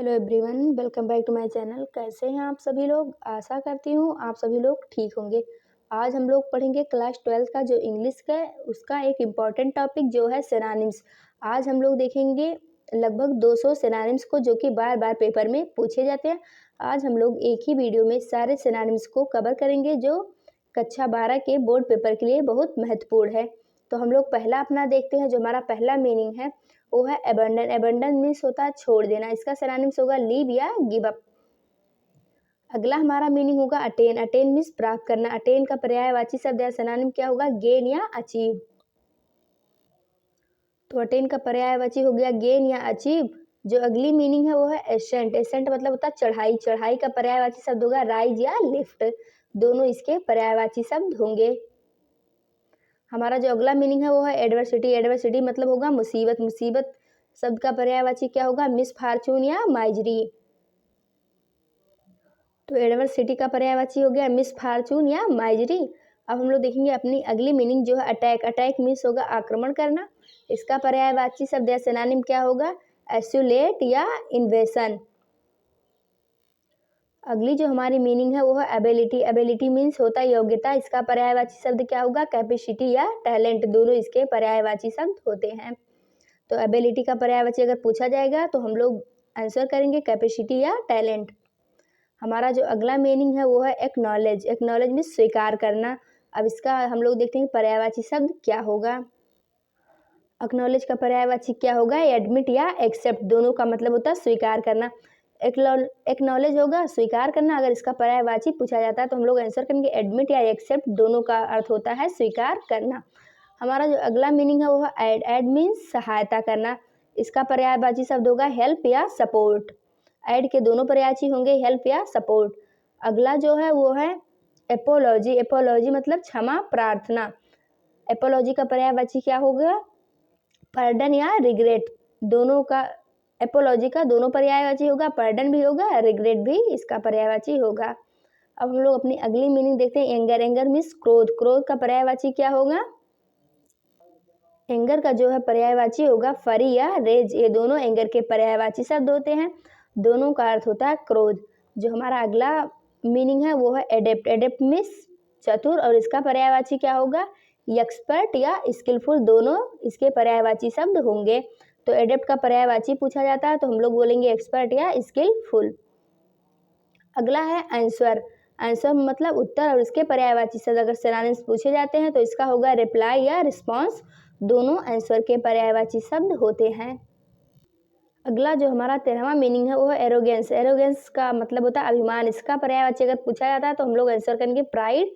Hello everyone, welcome back to my channel. कैसे हैं आप सभी लोग? आशा करती हूँ आप सभी लोग ठीक होंगे। आज हम लोग पढ़ेंगे क्लास 12 का जो इंग्लिश का है उसका एक इम्पॉर्टेंट टॉपिक जो है सिनोनिम्स। आज हम लोग देखेंगे लगभग 200 सिनोनिम्स को जो कि बार बार पेपर में पूछे जाते हैं। आज हम लोग एक ही वीडियो में सारे सिनोनिम्स को कवर करेंगे जो कक्षा 12 के बोर्ड पेपर के लिए बहुत महत्वपूर्ण है। तो हम लोग पहला अपना देखते हैं। जो हमारा पहला मीनिंग है वो है अबंडन। अबंडन मीन्स होता है छोड़ देना। इसका सिनोनिम्स होगा लीव या गिव अप। अगला हमारा मीनिंग होगा अटेन। अटेन मीन्स प्राप्त करना। अटेन का पर्यायवाची शब्द या सिनोनिम क्या होगा? गेन या अचीव। तो अटेन का पर्यायवाची हो गया गेन या अचीव। जो अगली मीनिंग है वो है एसेंट। एसेंट मतलब होता है चढ़ाई। चढ़ाई का पर्यायवाची शब्द होगा राइज या लिफ्ट। दोनों इसके पर्यायवाची शब्द होंगे। हमारा जो अगला मीनिंग है वो है एडवर्सिटी। एडवर्सिटी मतलब होगा मुसीबत। मुसीबत शब्द का पर्यायवाची क्या होगा? मिसफॉर्चून या माइजरी। तो एडवर्सिटी का पर्यायवाची हो गया मिसफॉर्चून या माइजरी। अब हम लोग देखेंगे अपनी अगली मीनिंग जो है अटैक। अटैक मीन्स होगा आक्रमण करना। इसका पर्यायवाची शब्द या सिनोनिम क्या होगा? एसुलेट या इन्वेशन। अगली जो हमारी मीनिंग है वो है एबिलिटी। एबिलिटी मीन्स होता है योग्यता। इसका पर्यायवाची शब्द क्या होगा? कैपेसिटी या टैलेंट। दोनों इसके पर्यायवाची शब्द होते हैं। तो एबिलिटी का पर्यायवाची अगर पूछा जाएगा तो हम लोग आंसर करेंगे कैपेसिटी या टैलेंट। हमारा जो अगला मीनिंग है वो है एक्नॉलेज। एक्नॉलेज मीन्स स्वीकार करना। अब इसका हम लोग देखते हैं पर्यायवाची शब्द क्या होगा। एक्नॉलेज का पर्यायवाची क्या होगा? एडमिट या एक्सेप्ट। दोनों का मतलब होता है स्वीकार करना। एक्नॉलेज होगा स्वीकार करना। अगर इसका पर्यायवाची पूछा जाता है तो हम लोग आंसर करेंगे एडमिट या एक्सेप्ट। दोनों का अर्थ होता है स्वीकार करना। हमारा जो अगला मीनिंग है वो है ऐड। ऐड मीन्स सहायता करना। इसका पर्यायवाची शब्द होगा हेल्प या सपोर्ट। ऐड के दोनों पर्यायवाची होंगे हेल्प या सपोर्ट। अगला जो है वो है एपोलॉजी। एपोलॉजी मतलब क्षमा प्रार्थना। एपोलॉजी का पर्यायवाची क्या होगा? पार्डन या रिग्रेट। दोनों का एपोलॉजी का दोनों पर्यायवाची होगा। पार्डन भी होगा, रिग्रेट भी इसका पर्यायवाची होगा। अब हम लोग अपनी अगली मीनिंग देखते हैं एंगर। एंगर मीन्स क्रोध। क्रोध का पर्यायवाची क्या होगा? एंगर का जो है पर्यायवाची होगा फरी या रेज। ये दोनों एंगर के पर्यायवाची शब्द होते हैं। दोनों का अर्थ होता है क्रोध। जो हमारा अगला मीनिंग है वो है एडेप्ट। एडेप्ट मीन्स चतुर और इसका पर्यायवाची क्या होगा? एक्सपर्ट या स्किलफुल। दोनों इसके पर्यायवाची शब्द होंगे। तो एडेप्ट का पर्यायवाची पूछा जाता है तो हम लोग बोलेंगे एक्सपर्ट या स्किलफुल। अगला है आंसर। आंसर मतलब उत्तर और इसके पर्यायवाची शब्द अगर सिनोनिम्स पूछे जाते हैं तो इसका होगा रिप्लाई या रिस्पॉन्स। दोनों आंसर के पर्यायवाची शब्द होते हैं। अगला जो हमारा 13वां मीनिंग है वो है एरोगेंस। एरोगेंस का मतलब होता है अभिमान। इसका पर्यायवाची अगर पूछा जाता है तो हम लोग आंसर करेंगे प्राइड।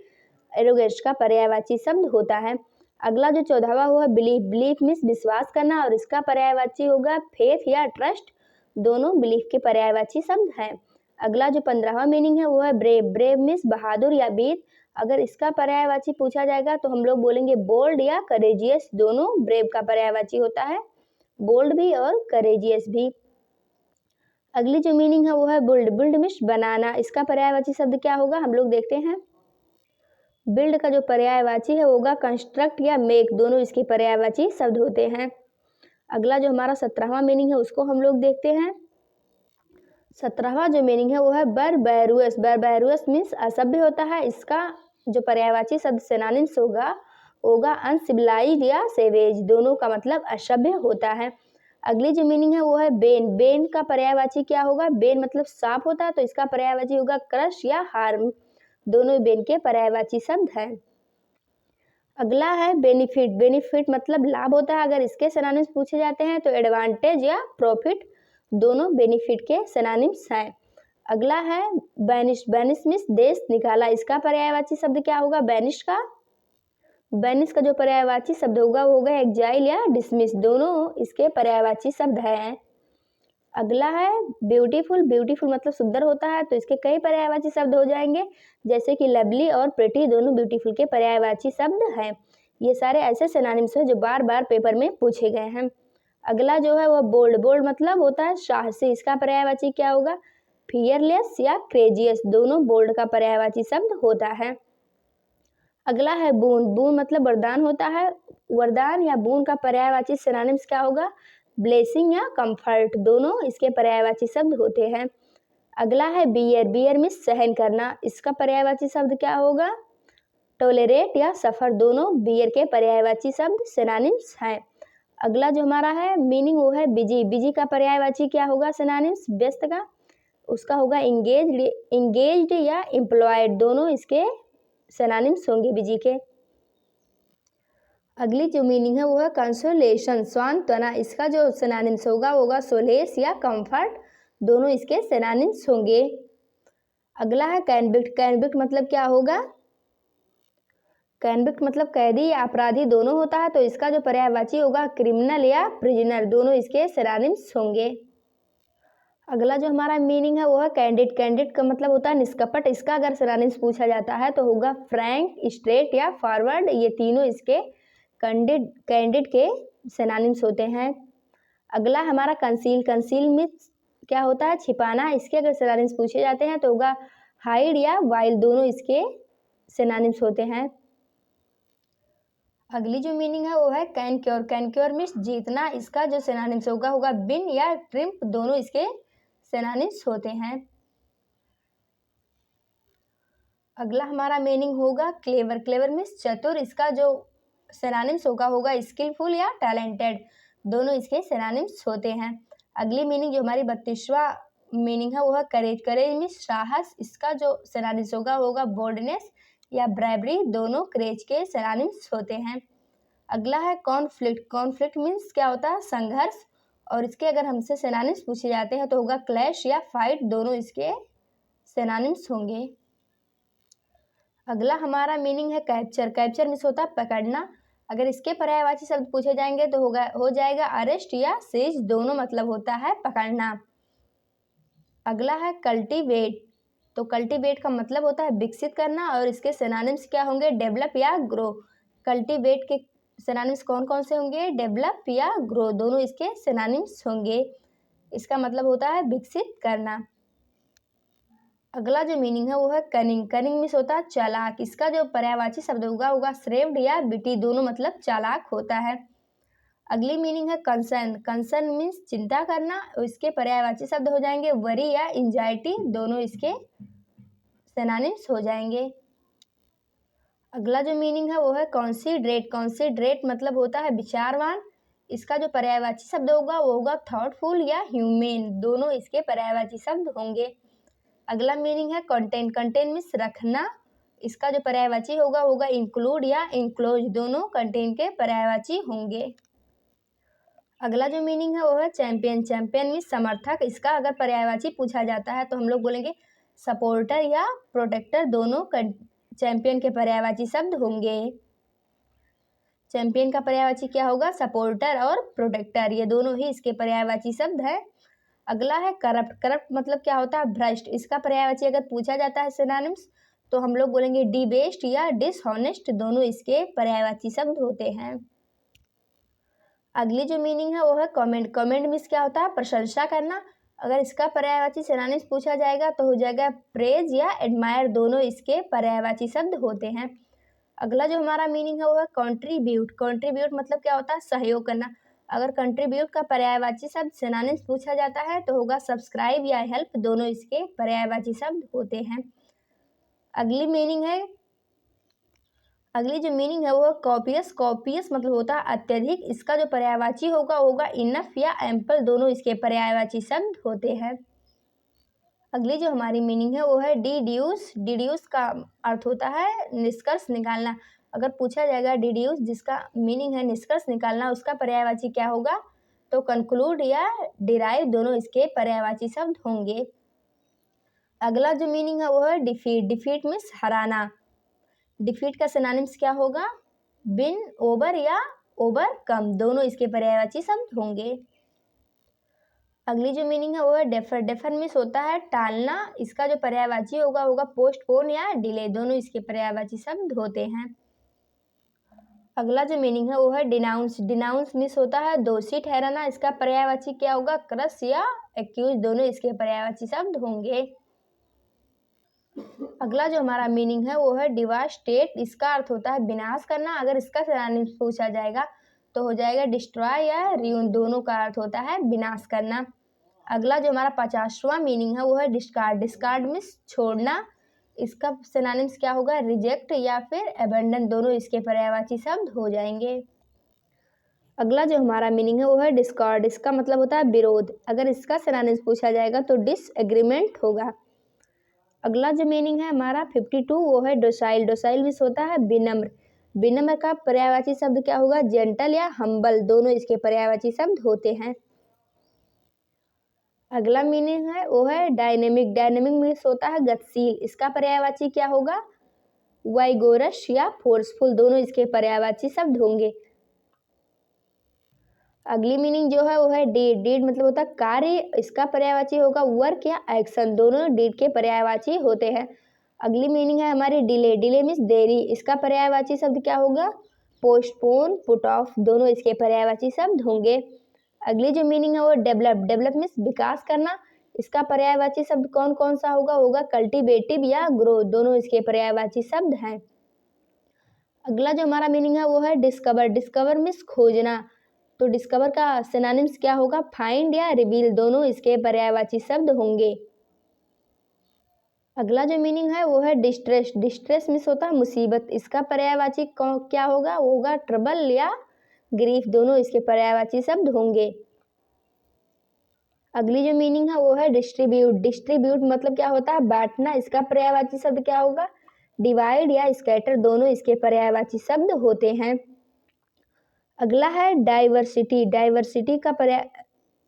एरोगेंस का पर्यायवाची शब्द होता है। अगला जो 14वां वो है बिलीफ। बिलीफ मीन्स विश्वास करना और इसका पर्यायवाची होगा फेथ या ट्रस्ट। दोनों बिलीफ के पर्यायवाची शब्द हैं। अगला जो 15वां मीनिंग है वो है ब्रेव। ब्रेव मीन्स बहादुर या वीर। अगर इसका पर्यायवाची पूछा जाएगा तो हम लोग बोलेंगे बोल्ड या करेजियस। दोनों ब्रेव का पर्यायवाची होता है, बोल्ड भी और करेजियस भी। अगली जो मीनिंग है वो है बिल्ड। बिल्ड मीन्स बनाना। इसका पर्यायवाची शब्द क्या होगा? हम लोग देखते हैं। बिल्ड का जो पर्यायवाची है वो होगा कंस्ट्रक्ट या मेक। दोनों इसके पर्यायवाची शब्द होते हैं। अगला जो हमारा 17वां मीनिंग है उसको हम लोग देखते हैं। 17वां जो मीनिंग है वो है बर्बेरुअस। बर्बेरुअस मीन्स असभ्य होता है। इसका जो पर्यायवाची शब्द सिनोनिम्स होगा अनसिविलाइज्ड या सेवेज। दोनों का मतलब असभ्य होता है। अगली जो मीनिंग है वो है बेन। बेन का पर्यायवाची क्या होगा? बेन मतलब सांप होता है तो इसका पर्यायवाची होगा क्रश या हार्म। दोनों बेन के पर्यायवाची शब्द हैं। अगला है बेनिफिट। बेनिफिट मतलब लाभ होता है। अगर इसके सिनोनिम्स पूछे जाते हैं तो एडवांटेज या प्रॉफिट। दोनों बेनिफिट के सिनोनिम्स हैं। अगला है बैनिश। बैनिश मीन्स देश निकाला। इसका पर्यायवाची शब्द क्या होगा? बैनिश का जो पर्यायवाची शब्द होगा वो होगा एग्जाइल या डिसमिस। दोनों इसके पर्यायवाची शब्द हैं। अगला है ब्यूटीफुल। ब्यूटीफुल मतलब सुंदर होता है तो इसके कई पर्यायवाची शब्द हो जाएंगे जैसे कि लवली और प्रिटी। दोनों ब्यूटीफुल के पर्यायवाची शब्द हैं। ये सारे ऐसे सिनोनिम्स हैं जो बार बार पेपर में पूछे गए हैं। अगला जो है वो बोल्ड। बोल्ड मतलब होता है साहसी। इसका पर्यायवाची क्या होगा? फियरलेस या क्रेजियस। दोनों बोल्ड का पर्यायवाची शब्द होता है। अगला है बून। बून मतलब वरदान होता है। वरदान या बून का पर्यायवाची सिनोनिम्स क्या होगा? ब्लेसिंग या कंफर्ट, दोनों इसके पर्यायवाची शब्द होते हैं। अगला है बियर, बियर मीन्स सहन करना, इसका पर्यायवाची शब्द क्या होगा? टॉलरेट या सफर, दोनों बियर के पर्यायवाची शब्द सिनोनिम्स हैं। अगला जो हमारा है मीनिंग वो है बिजी, बिजी का पर्यायवाची क्या होगा सिनोनिम्स? व्यस्त का, उसका होगा इंगेज्ड या एम्प्लॉयड, दोनों इसके सिनोनिम्स होंगे बिजी के। अगली जो मीनिंग है वो है कंसोलेशन, सांत्वना, इसका जो सिनोनिम्स होगा सोलेस या कंफर्ट, दोनों इसके सिनोनिम्स होंगे। अगला है कैनविक्ट, कैनविक्ट मतलब क्या होगा? कैनविक्ट मतलब कैदी या अपराधी दोनों होता है, तो इसका जो पर्यायवाची होगा क्रिमिनल या प्रिजनर, दोनों इसके सिनोनिम्स होंगे। अगला जो हमारा मीनिंग है वो है कैंडिड, कैंडिड का मतलब होता है निष्कपट, इसका अगर सिनोनिम्स पूछा जाता है तो होगा फ्रैंक, स्ट्रेट या फॉरवर्ड, ये तीनों इसके कैंडिड के सिनोनिम्स होते हैं। अगला हमारा कंसील, कंसील मीन्स क्या होता है? छिपाना, इसके अगर सिनोनिम्स पूछे जाते हैं तो होगा हाइड या वाइल्ड, दोनों इसके सिनोनिम्स होते हैं। अगली जो मीनिंग है वो है कैनक्योर, कैनक्योर मीन्स जीतना, इसका जो सिनोनिम्स होगा बिन या ट्रिम्प, दोनों इसके सिनोनिम्स होते हैं। अगला हमारा मीनिंग होगा क्लेवर, क्लेवर मीन्स चतुर, इसका जो सिनोनिम्स होगा स्किलफुल या टैलेंटेड, दोनों इसके सिनोनिम्स होते हैं। अगली मीनिंग जो हमारी 32वां मीनिंग है वो है करेज, करेज मीन्स साहस, इसका जो सिनोनिम्स होगा बोल्डनेस या ब्रेवरी, दोनों करेज के सिनोनिम्स होते हैं। अगला है कॉन्फ्लिक्ट, कॉन्फ्लिक्ट मीन्स क्या होता है? संघर्ष, और इसके अगर हमसे सिनोनिम्स पूछे जाते हैं तो होगा क्लैश या फाइट, दोनों इसके सिनोनिम्स होंगे। अगला हमारा मीनिंग है कैप्चर, कैप्चर मीन्स होता है पकड़ना, अगर इसके पर्यायवाची शब्द पूछे जाएंगे तो हो जाएगा अरेस्ट या सीज, दोनों मतलब होता है पकड़ना। अगला है कल्टीवेट, तो कल्टीवेट का मतलब होता है विकसित करना, और इसके सिनोनिम्स क्या होंगे? डेवलप या ग्रो, कल्टीवेट के सिनोनिम्स कौन कौन से होंगे? डेवलप या ग्रो, दोनों इसके सिनोनिम्स होंगे, इसका मतलब होता है विकसित करना। अगला जो मीनिंग है वो है कनिंग, कनिंग मीन्स होता है चालाक, इसका जो पर्यायवाची शब्द होगा श्रेव्ड या बिटी, दोनों मतलब चालाक होता है। अगली मीनिंग है कंसर्न, कंसर्न मीन्स चिंता करना, इसके पर्यायवाची शब्द हो जाएंगे वरी या एंजाइटी, दोनों इसके सिनोनिम्स हो जाएंगे। अगला जो मीनिंग है वो है कॉन्सिडरेट, कॉन्सिडरेट मतलब होता है विचारवान, इसका जो पर्यायवाची शब्द होगा थॉटफुल या ह्यूमेन, दोनों इसके पर्यायवाची शब्द होंगे। अगला मीनिंग है कंटेन, कंटेन मीन्स रखना, इसका जो पर्यायवाची होगा इंक्लूड या इंक्लोज, दोनों कंटेन के पर्यायवाची होंगे। अगला जो मीनिंग है वो है चैंपियन, चैंपियन मीन्स समर्थक, इसका अगर पर्यायवाची पूछा जाता है तो हम लोग बोलेंगे सपोर्टर या प्रोटेक्टर, दोनों चैंपियन के पर्यायवाची शब्द होंगे। चैंपियन का पर्यायवाची क्या होगा? सपोर्टर और प्रोटेक्टर, ये दोनों ही इसके पर्यायवाची शब्द है। अगला है करप्ट, करप्ट मतलब क्या होता है? भ्रष्ट, इसका पर्यायवाची अगर पूछा जाता है सिनोनिम्स तो हम लोग बोलेंगे डिबेस्ट या डिसऑनेस्ट, दोनों इसके पर्यायवाची शब्द होते हैं। अगली जो मीनिंग है वो है कमेंट, कमेंट मीन्स क्या होता है? प्रशंसा करना, अगर इसका पर्यायवाची सिनोनिम्स पूछा जाएगा तो हो जाएगा प्रेज या एडमायर, दोनों इसके पर्यायवाची शब्द होते हैं। अगला जो हमारा मीनिंग है वो है कंट्रीब्यूट, कंट्रीब्यूट मतलब क्या होता है? सहयोग करना, अगर कंट्रीब्यूट का पर्यायवाची शब्द सिनोनिम्स पूछा जाता है तो होगा सब्सक्राइब या हेल्प, दोनों इसके पर्यायवाची शब्द होते हैं। अगली जो मीनिंग है वो है कॉपियस, कॉपियस मतलब होता है अत्यधिक, इसका जो पर्यायवाची होगा इनफ या एम्पल, दोनों इसके पर्यायवाची शब्द होते हैं। अगली जो हमारी मीनिंग है वो है डिड्यूस, डिड्यूस का अर्थ होता है निष्कर्ष निकालना, अगर पूछा जाएगा डिड्यूस जिसका मीनिंग है निष्कर्ष निकालना, उसका पर्यायवाची क्या होगा? तो कंक्लूड या डिराइव, दोनों इसके पर्यायवाची शब्द होंगे। अगला जो मीनिंग है वो है डिफीट, डिफीट मीन्स हराना, डिफीट का सिनोनिम्स क्या होगा? विन, ओवर या ओवरकम, दोनों इसके पर्यायवाची शब्द होंगे। अगली जो मीनिंग है वो है डेफर, डेफर मीन्स होता है टालना, इसका जो पर्यायवाची होगा पोस्टपोन या डिले, दोनों इसके पर्यायवाची शब्द होते हैं। अगला जो मीनिंग है वो है डिनाउंस, डिनाउंस मीन्स होता है दोषी ठहराना, इसका पर्यायवाची क्या होगा? क्रश या एक्यूज, दोनों इसके पर्यायवाची शब्द होंगे। अगला जो हमारा मीनिंग है वो है डिवास्टेट, इसका अर्थ होता है विनाश करना, अगर इसका सिनोनिम्स पूछा जाएगा तो हो जाएगा डिस्ट्रॉय या रियून, दोनों का अर्थ होता है विनाश करना। अगला जो हमारा 50वां मीनिंग है वो है डिस्कार्ड। डिस्कार्ड मीन्स छोड़ना, इसका सिनोनिम्स क्या होगा, रिजेक्ट या फिर अबेंडन, दोनों इसके पर्यायवाची शब्द हो जाएंगे। अगला जो हमारा मीनिंग है वो है डिस्कॉर्ड। इसका मतलब होता है विरोध, अगर इसका सिनोनिम्स पूछा जाएगा तो डिसएग्रीमेंट होगा। अगला जो मीनिंग है हमारा 52 वो है डोसाइल। डोसाइल मीन्स होता है विनम्र। विनम्र का पर्यायवाची शब्द क्या होगा, जेंटल या हम्बल, दोनों इसके पर्यायवाची शब्द होते हैं। अगला मीनिंग है वो है डायनेमिक। डायनेमिक मीन्स होता है गतिशील, इसका पर्यायवाची क्या होगा, वाइगोरस या फोर्सफुल, दोनों इसके पर्यायवाची शब्द होंगे। अगली मीनिंग जो है वो है डीड। डीड मतलब होता है कार्य, इसका पर्यायवाची होगा वर्क या एक्शन, दोनों डीड के पर्यायवाची होते हैं। अगली मीनिंग है हमारी डिले। डिले मीन्स देरी, इसका पर्यायवाची शब्द क्या होगा, पोस्टपोन, पुट ऑफ, दोनों इसके पर्यायवाची शब्द होंगे। अगली जो मीनिंग है वो डेवलप। डेवलप मीन्स विकास करना, इसका पर्यायवाची शब्द कौन कौन सा होगा कल्टीवेटिव या ग्रोथ, दोनों इसके पर्यायवाची शब्द हैं। अगला जो हमारा मीनिंग है वो है डिस्कवर। डिस्कवर मीन्स खोजना, तो डिस्कवर का सिनोनिम्स क्या होगा, फाइंड या रिवील, दोनों इसके पर्यायवाची शब्द होंगे। अगला जो मीनिंग है वो है डिस्ट्रेस। डिस्ट्रेस मीन्स होता है मुसीबत, इसका पर्यायवाची क्या होगा, वो होगा ट्रबल या ग्रीफ, दोनों इसके पर्यायवाची शब्द होंगे। अगली जो मीनिंग है वो है डिस्ट्रीब्यूट। डिस्ट्रीब्यूट मतलब क्या होता है बांटना, इसका पर्यायवाची शब्द क्या होगा, डिवाइड या स्कैटर, दोनों इसके पर्यायवाची शब्द होते हैं। अगला है डाइवर्सिटी। डाइवर्सिटी का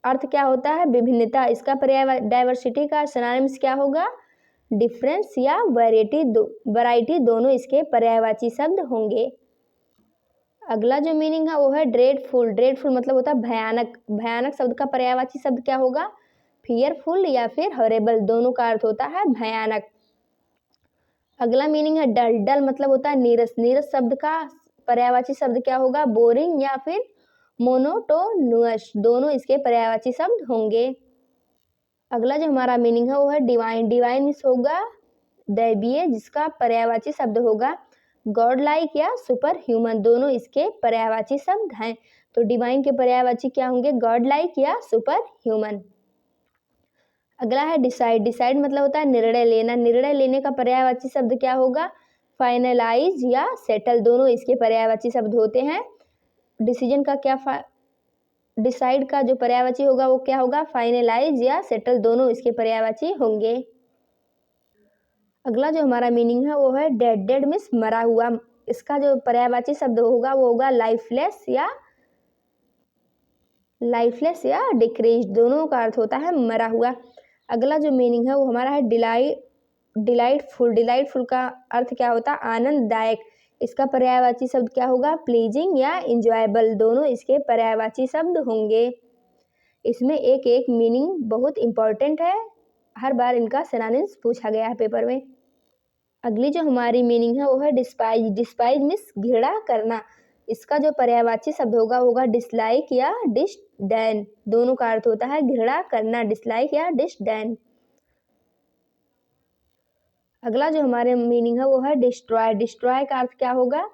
अर्थ क्या होता है विभिन्नता, इसका पर्याय डाइवर्सिटी का सिनोनिम्स क्या होगा, डिफरेंस या वैरायटी, दोनों इसके पर्यायवाची शब्द होंगे। अगला जो मीनिंग है वो है ड्रेडफुल। ड्रेडफुल मतलब होता है भयानक। भयानक शब्द का पर्यायवाची शब्द क्या होगा, फियरफुल या फिर हॉरेबल, दोनों का अर्थ होता है भयानक। अगला मीनिंग है डल। डल मतलब होता है नीरस। नीरस शब्द का पर्यायवाची शब्द क्या होगा, बोरिंग या फिर मोनोटोनस, दोनों इसके पर्यायवाची शब्द होंगे। अगला जो हमारा मीनिंग है वो है डिवाइन। डिवाइन मीन्स होगा दैवीय, जिसका पर्यायवाची शब्द होगा गॉड लाइक या सुपर ह्यूमन, दोनों इसके पर्यायवाची शब्द हैं। तो डिवाइन के पर्यायवाची क्या होंगे, गॉड लाइक या सुपर ह्यूमन। अगला है डिसाइड। डिसाइड मतलब होता है निर्णय लेना। निर्णय लेने का पर्यायवाची शब्द क्या होगा, फाइनलाइज या सेटल, दोनों इसके पर्यायवाची शब्द होते हैं। डिसीजन का क्या डिसाइड का जो पर्यायवाची होगा वो क्या होगा, फाइनलाइज या सेटल, दोनों इसके पर्यायवाची होंगे। अगला जो हमारा मीनिंग है वो है डेड। डेड मीन्स मरा हुआ, इसका जो पर्यायवाची शब्द होगा वो होगा लाइफलेस या डिक्रीज, दोनों का अर्थ होता है मरा हुआ। अगला जो मीनिंग है वो हमारा है डिलाइटफुल। डिलाइटफुल का अर्थ क्या होता है आनंददायक, इसका पर्यायवाची शब्द क्या होगा, प्लीजिंग या इंजॉयबल, दोनों इसके पर्यायवाची शब्द होंगे। इसमें एक एक मीनिंग बहुत इंपॉर्टेंट है, हर बार इनका सिनोनिम्स पूछा गया है पेपर में। अगली जो हमारी मीनिंग है वो है डिस्पाइज। डिस्पाइज मीन्स घृणा करना, इसका जो पर्यायवाची शब्द होगा डिसलाइक या डिसडैन, दोनों का अर्थ होता है घृणा करना, डिसलाइक या डिसडैन। अगला जो हमारे मीनिंग है वो है डिस्ट्रॉय। डिस्ट्रॉय का अर्थ क्या होगा,